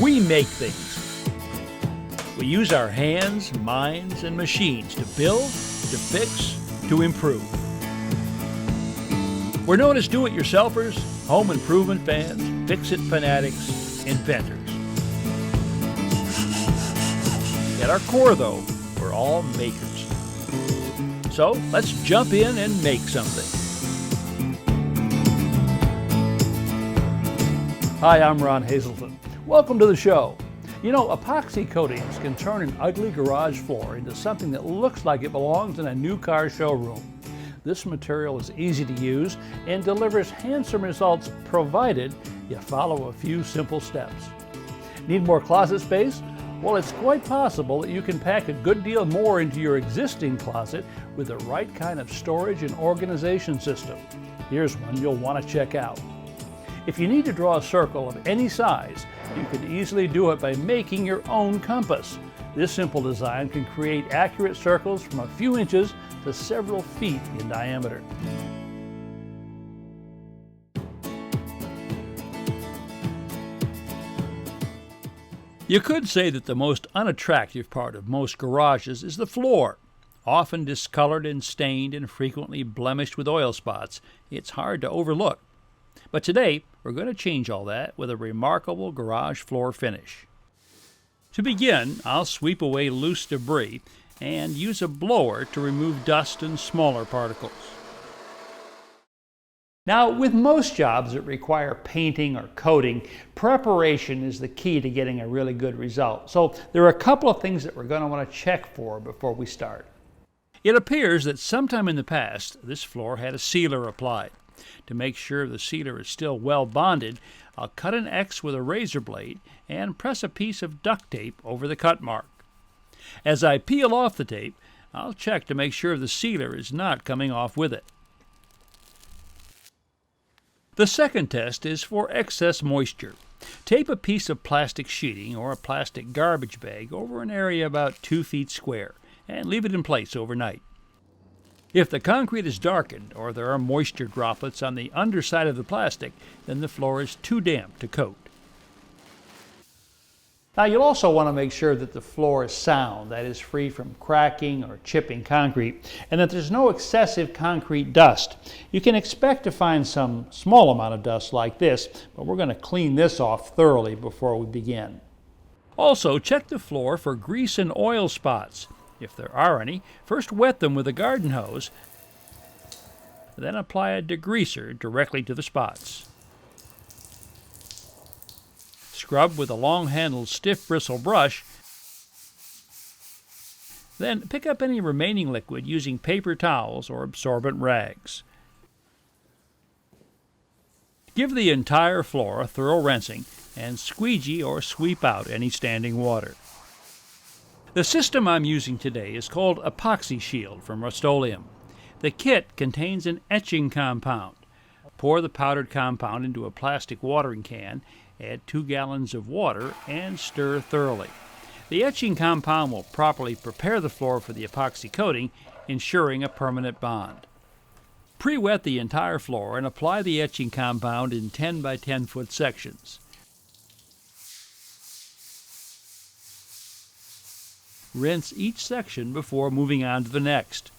we make things. We use our hands, minds, and machines to build, to fix, to improve. We're known as do-it-yourselfers, home improvement fans, fix-it fanatics, inventors. At our core, though, we're all makers. So let's jump in and make something. Hi, I'm Ron Hazelton. Welcome to the show. You know, epoxy coatings can turn an ugly garage floor into something that looks like it belongs in a new car showroom. This material is easy to use and delivers handsome results provided you follow a few simple steps. Need more closet space? Well, it's quite possible that you can pack a good deal more into your existing closet with the right kind of storage and organization system. Here's one you'll want to check out. If you need to draw a circle of any size, you can easily do it by making your own compass. This simple design can create accurate circles from a few inches to several feet in diameter. You could say that the most unattractive part of most garages is the floor. Often discolored and stained and frequently blemished with oil spots, it's hard to overlook. But today, we're going to change all that with a remarkable garage floor finish. To begin, I'll sweep away loose debris and use a blower to remove dust and smaller particles. Now, with most jobs that require painting or coating, preparation is the key to getting a really good result. So there are a couple of things that we're going to want to check for before we start. It appears that sometime in the past, this floor had a sealer applied. To make sure the sealer is still well bonded, I'll cut an X with a razor blade and press a piece of duct tape over the cut mark. As I peel off the tape, I'll check to make sure the sealer is not coming off with it. The second test is for excess moisture. Tape a piece of plastic sheeting or a plastic garbage bag over an area about 2 feet square and leave it in place overnight. If the concrete is darkened or there are moisture droplets on the underside of the plastic, then the floor is too damp to coat. Now, you'll also want to make sure that the floor is sound, that is free from cracking or chipping concrete, and that there's no excessive concrete dust. You can expect to find some small amount of dust like this, but we're going to clean this off thoroughly before we begin. Also, check the floor for grease and oil spots. If there are any, first wet them with a garden hose, then apply a degreaser directly to the spots. Scrub with a long-handled stiff bristle brush, then pick up any remaining liquid using paper towels or absorbent rags. Give the entire floor a thorough rinsing and squeegee or sweep out any standing water. The system I'm using today is called Epoxy Shield from Rust-Oleum. The kit contains an etching compound. Pour the powdered compound into a plastic watering can, add 2 gallons of water, and stir thoroughly. The etching compound will properly prepare the floor for the epoxy coating, ensuring a permanent bond. Pre-wet the entire floor and apply the etching compound in 10 by 10 foot sections. Rinse each section before moving on to the next.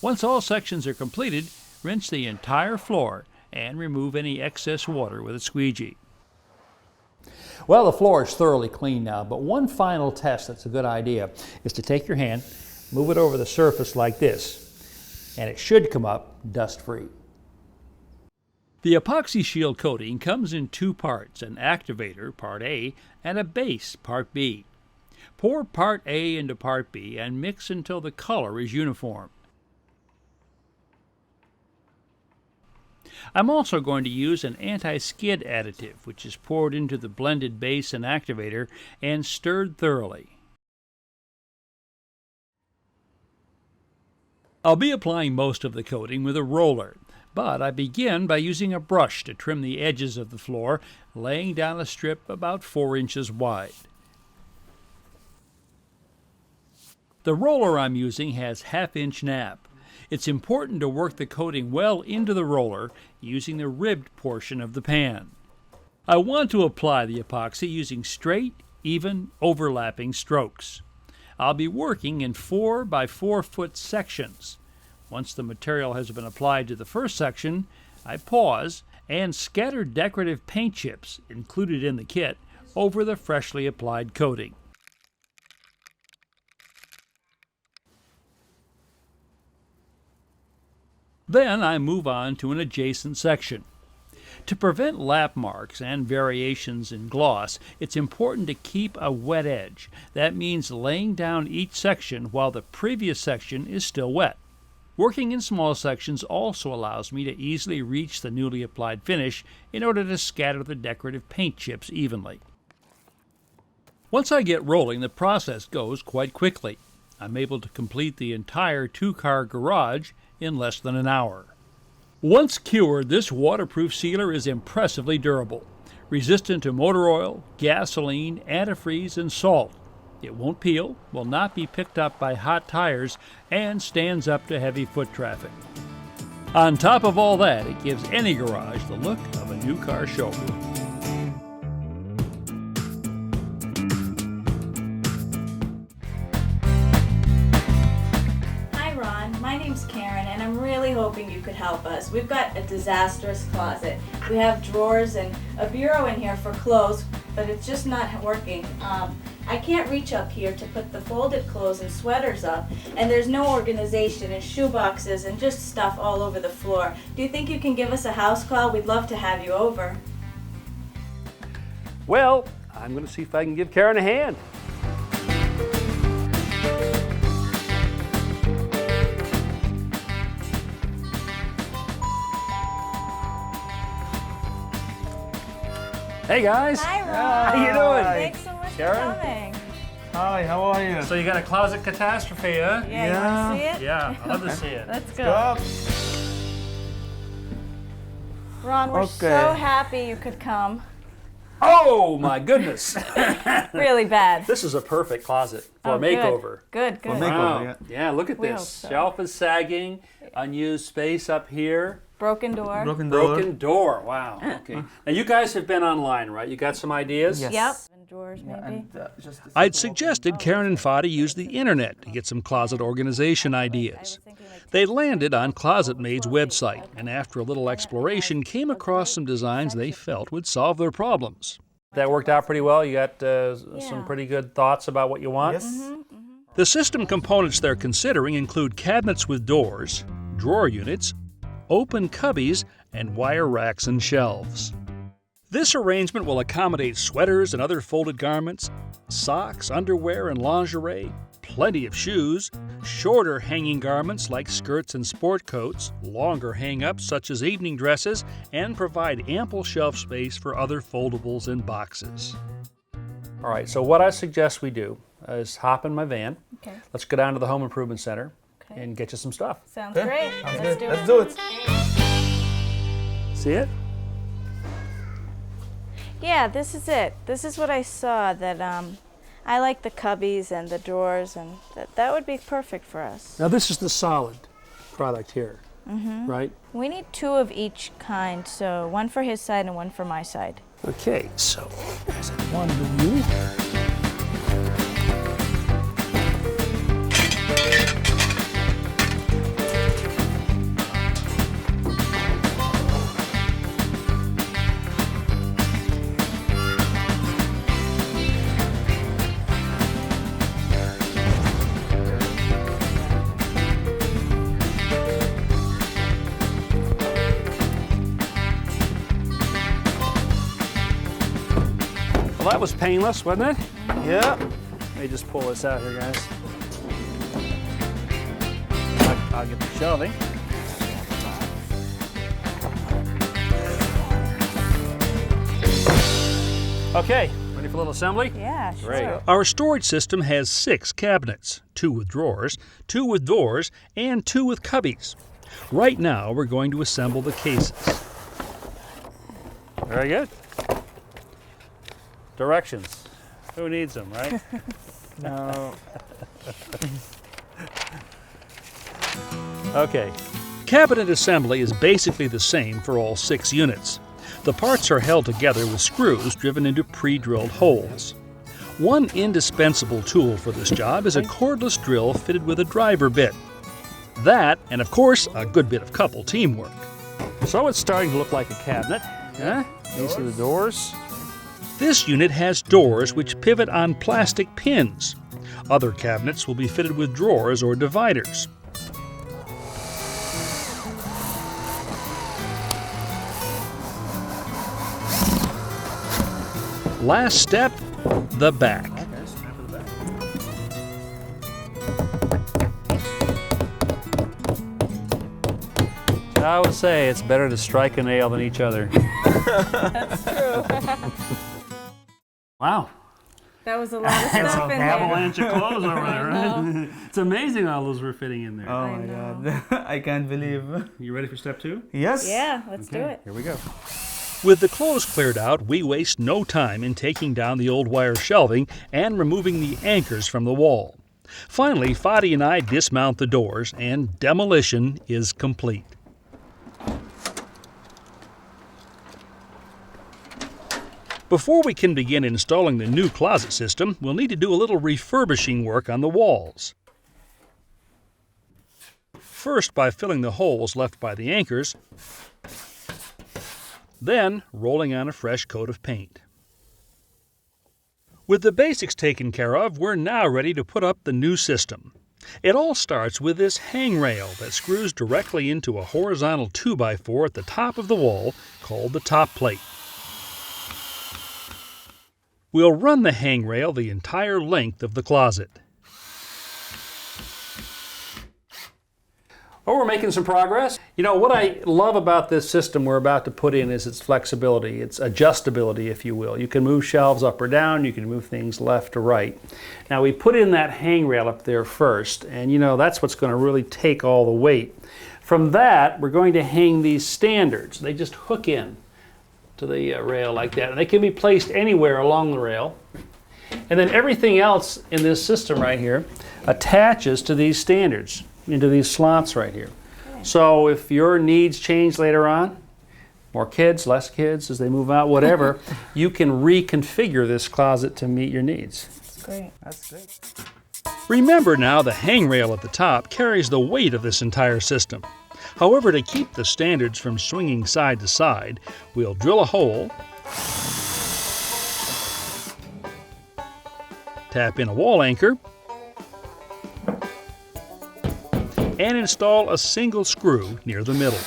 Once all sections are completed, rinse the entire floor and remove any excess water with a squeegee. Well, the floor is thoroughly clean now, but one final test that's a good idea is to take your hand, move it over the surface like this, and it should come up dust-free. The Epoxy Shield coating comes in 2 parts, an activator, Part A, and a base, Part B. Pour Part A into Part B and mix until the color is uniform. I'm also going to use an anti-skid additive, which is poured into the blended base and activator and stirred thoroughly. I'll be applying most of the coating with a roller, but I begin by using a brush to trim the edges of the floor, laying down a strip about 4 inches wide. The roller I'm using has 1/2 inch nap. It's important to work the coating well into the roller using the ribbed portion of the pan. I want to apply the epoxy using straight, even, overlapping strokes. I'll be working in 4 by 4 foot sections. Once the material has been applied to the first section, I pause and scatter decorative paint chips, included in the kit, over the freshly applied coating. Then I move on to an adjacent section. To prevent lap marks and variations in gloss, it's important to keep a wet edge. That means laying down each section while the previous section is still wet. Working in small sections also allows me to easily reach the newly applied finish in order to scatter the decorative paint chips evenly. Once I get rolling, the process goes quite quickly. I'm able to complete the entire 2-car garage in less than an hour. Once cured, this waterproof sealer is impressively durable, resistant to motor oil, gasoline, antifreeze, and salt. It won't peel, will not be picked up by hot tires, and stands up to heavy foot traffic. On top of all that, it gives any garage the look of a new car showroom. My name's Karen, and I'm really hoping you could help us. We've got a disastrous closet. We have drawers and a bureau in here for clothes, but it's just not working. I can't reach up here to put the folded clothes and sweaters up, and there's no organization and shoe boxes and just stuff all over the floor. Do you think you can give us a house call? We'd love to have you over. Well, I'm going to see if I can give Karen a hand. Hey guys! Hi, Ron. How you doing? Thanks so much Karen? for coming. Hi, how are you? So you got a closet catastrophe, huh? Yeah, you want to see it? Yeah, I'd love to see it. Let's go. Stop. Ron, we're Okay. so happy you could come. Oh my goodness! Really bad. This is a perfect closet for a Oh, makeover. Good, good. For makeover. Wow. Yeah. Yeah, look at We hope this. so. Shelf is sagging, unused space up here. Broken door. Broken door. Broken door. Wow. Okay. Now you guys have been online, right? You got some ideas? Yes. Yep. And drawers, maybe. And, just a I'd simple suggested Karen and Fadi use the internet to get some closet organization ideas. They landed on ClosetMade's website, and after a little exploration, came across some designs they felt would solve their problems. That worked out pretty well. You got some pretty good thoughts about what you want? Yes. The system components they're considering include cabinets with doors, drawer units, open cubbies, and wire racks and shelves. This arrangement will accommodate sweaters and other folded garments, socks, underwear, and lingerie, plenty of shoes, shorter hanging garments like skirts and sport coats, longer hang-ups such as evening dresses, and provide ample shelf space for other foldables and boxes. All right, so what I suggest we do is hop in my van. Okay. Let's go down to the Home Improvement Center Okay. and get you some stuff. Sounds Yeah, great. sounds Let's good. do Let's it. do it. See it? Yeah, this is it. This is what I saw. That I like the cubbies and the drawers, and that would be perfect for us. Now this is the solid product here, right? We need 2 of each kind, so one for his side and one for my side. Okay, so there's one of you. Well, that was painless, wasn't it? Yeah. Let me just pull this out here, guys. I'll get the shelving. Okay, ready for a little assembly? Yeah, sure. Great. Our storage system has 6 cabinets, 2 with drawers, 2 with doors, and 2 with cubbies. Right now, we're going to assemble the cases. Very good. Directions. Who needs them, right? No. Okay. Cabinet assembly is basically the same for all 6 units. The parts are held together with screws driven into pre-drilled holes. One indispensable tool for this job is a cordless drill fitted with a driver bit. That, and of course, a good bit of couple teamwork. So it's starting to look like a cabinet. Huh? These are the doors. This unit has doors which pivot on plastic pins. Other cabinets will be fitted with drawers or dividers. Last step, the back. I would say it's better to strike a nail than each other. That's true. Wow. That was a lot of That's stuff an in there. avalanche of clothes over there, I right? It's amazing all those were fitting in there. Oh my God. I can't believe. You ready for step 2? Yes. Yeah, let's do it. Here we go. With the clothes cleared out, we waste no time in taking down the old wire shelving and removing the anchors from the wall. Finally, Fadi and I dismount the doors, and demolition is complete. Before we can begin installing the new closet system, we'll need to do a little refurbishing work on the walls. First, by filling the holes left by the anchors, then rolling on a fresh coat of paint. With the basics taken care of, we're now ready to put up the new system. It all starts with this hangrail that screws directly into a horizontal 2x4 at the top of the wall called the top plate. We'll run the hangrail the entire length of the closet. Oh, we're making some progress. You know, what I love about this system we're about to put in is its flexibility, its adjustability, if you will. You can move shelves up or down, you can move things left or right. Now, we put in that hangrail up there first, and you know, that's what's going to really take all the weight. From that, we're going to hang these standards. They just hook in to the rail like that, and they can be placed anywhere along the rail. And then everything else in this system right here attaches to these standards, into these slots right here. So if your needs change later on, more kids, less kids, as they move out, whatever, you can reconfigure this closet to meet your needs. That's great. That's great. Remember now, the hangrail at the top carries the weight of this entire system. However, to keep the standards from swinging side to side, we'll drill a hole, tap in a wall anchor, and install a single screw near the middle.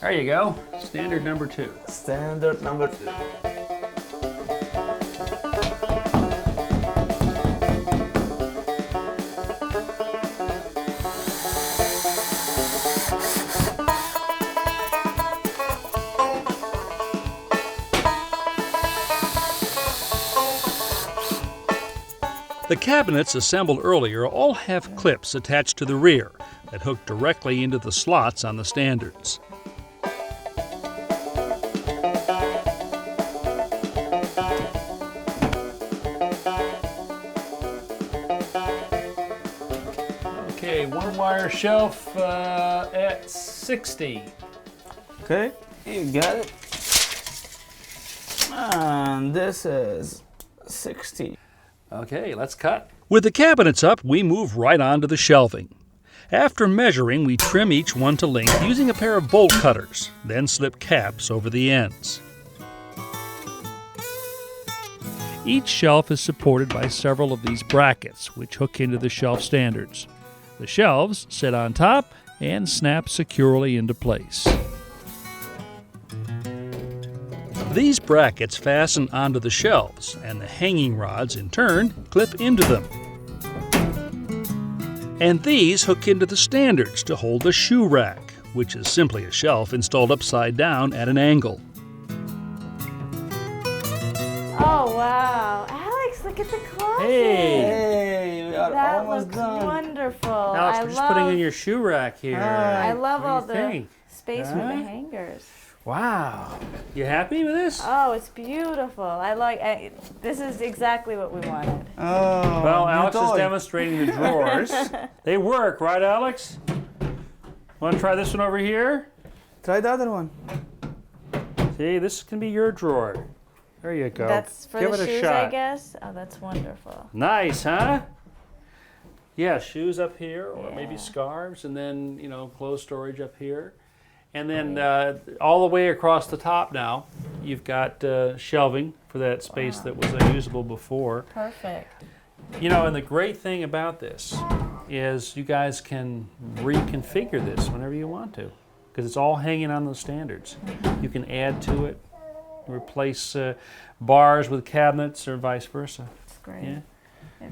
There you go, standard number 2. Standard number 2. The cabinets assembled earlier all have clips attached to the rear that hook directly into the slots on the standards. Okay, one wire shelf at 60. Okay, you got it. And this is 60. Okay, let's cut. With the cabinets up, we move right on to the shelving. After measuring, we trim each one to length using a pair of bolt cutters, then slip caps over the ends. Each shelf is supported by several of these brackets, which hook into the shelf standards. The shelves sit on top and snap securely into place. These brackets fasten onto the shelves, and the hanging rods, in turn, clip into them. And these hook into the standards to hold the shoe rack, which is simply a shelf installed upside down at an angle. Oh, wow. Alex, look at the closet. Hey, we are That almost looks done. wonderful. Alex, we're just putting in your shoe rack here. I love What all do you the think? space with the hangers. Wow. You happy with this? Oh, it's beautiful. This is exactly what we wanted. Oh, Well, new Alex is toy. demonstrating the drawers. They work, right, Alex? Want to try this one over here? Try the other one. See, this can be your drawer. There you go. That's for Give the it a shoes, shot. I guess. Oh, that's wonderful. Nice, huh? Yeah, shoes up here, or maybe Yeah. scarves, and then, you know, clothes storage up here. And then all the way across the top now, you've got shelving for that space that was unusable before. Perfect. You know, and the great thing about this is you guys can reconfigure this whenever you want to, because it's all hanging on those standards. You can add to it, replace bars with cabinets, or vice versa. It's great. Yeah.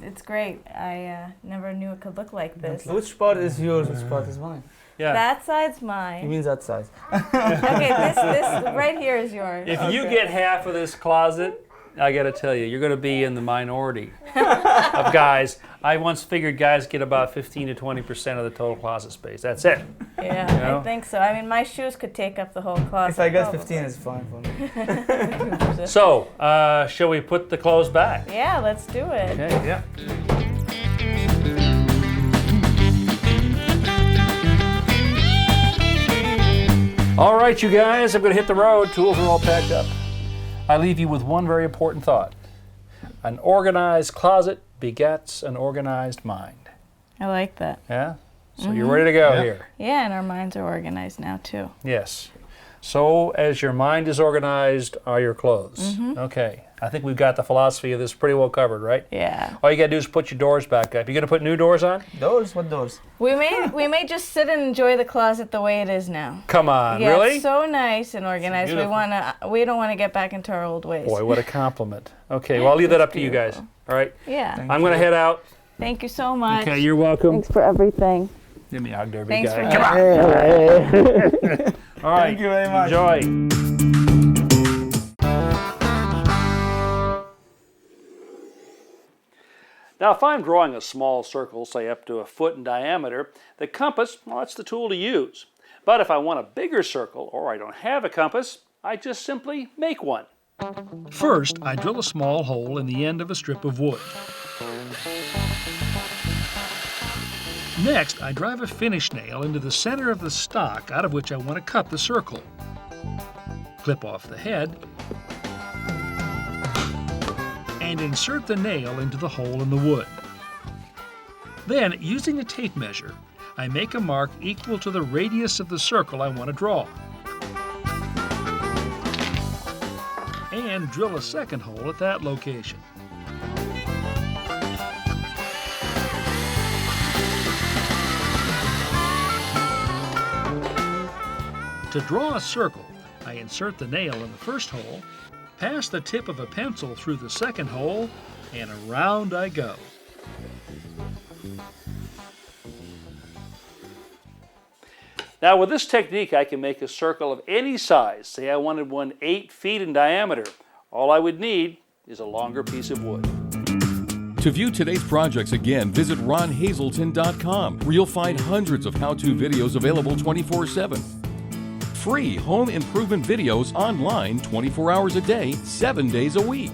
It's great. I never knew it could look like this. Which part is yours? Which part is mine? Yeah. That side's You mine. mean that size? Okay, this right here is yours. If you get half of this closet, I got to tell you, you're going to be in the minority of guys. I once figured guys get about 15 to 20% of the total closet space. That's it. Yeah, You know? I think so. I mean, my shoes could take up the whole closet. If I get probably. 15, it's fine for me. So, shall we put the clothes back? Yeah, let's do it. Okay, yeah. All right, you guys, I'm going to hit the road. Tools are all packed up. I leave you with one very important thought. An organized closet begets an organized mind. I like that. Yeah? So you're ready to go here. Yeah, and our minds are organized now too. Yes. So as your mind is organized, are your clothes. Okay. I think we've got the philosophy of this pretty well covered, right? Yeah. All you got to do is put your doors back up. You going to put new doors on? Doors? What doors? We may just sit and enjoy the closet the way it is now. Come on, Yeah, really? it's so nice and organized. beautiful. We don't want to get back into our old ways. Boy, what a compliment. Okay, well, I'll leave that up to you guys. beautiful. All right? Yeah. Thank I'm going to head out. Thank you so much. Okay, you're welcome. Thanks for everything. Give me a hug there, big Thanks guy. for Come on. All right. Thank you very much. Enjoy. Now, if I'm drawing a small circle, say up to a foot in diameter, the compass, well, that's the tool to use. But if I want a bigger circle, or I don't have a compass, I just simply make one. First, I drill a small hole in the end of a strip of wood. Next, I drive a finish nail into the center of the stock out of which I want to cut the circle. Clip off the head and insert the nail into the hole in the wood. Then, using a tape measure, I make a mark equal to the radius of the circle I want to draw. And drill a second hole at that location. To draw a circle, I insert the nail in the first hole, pass the tip of a pencil through the second hole, and around I go. Now with this technique, I can make a circle of any size. Say I wanted one 8 feet in diameter. All I would need is a longer piece of wood. To view today's projects again, visit ronhazelton.com, where you'll find hundreds of how-to videos available 24/7. Free home improvement videos online 24 hours a day, 7 days a week.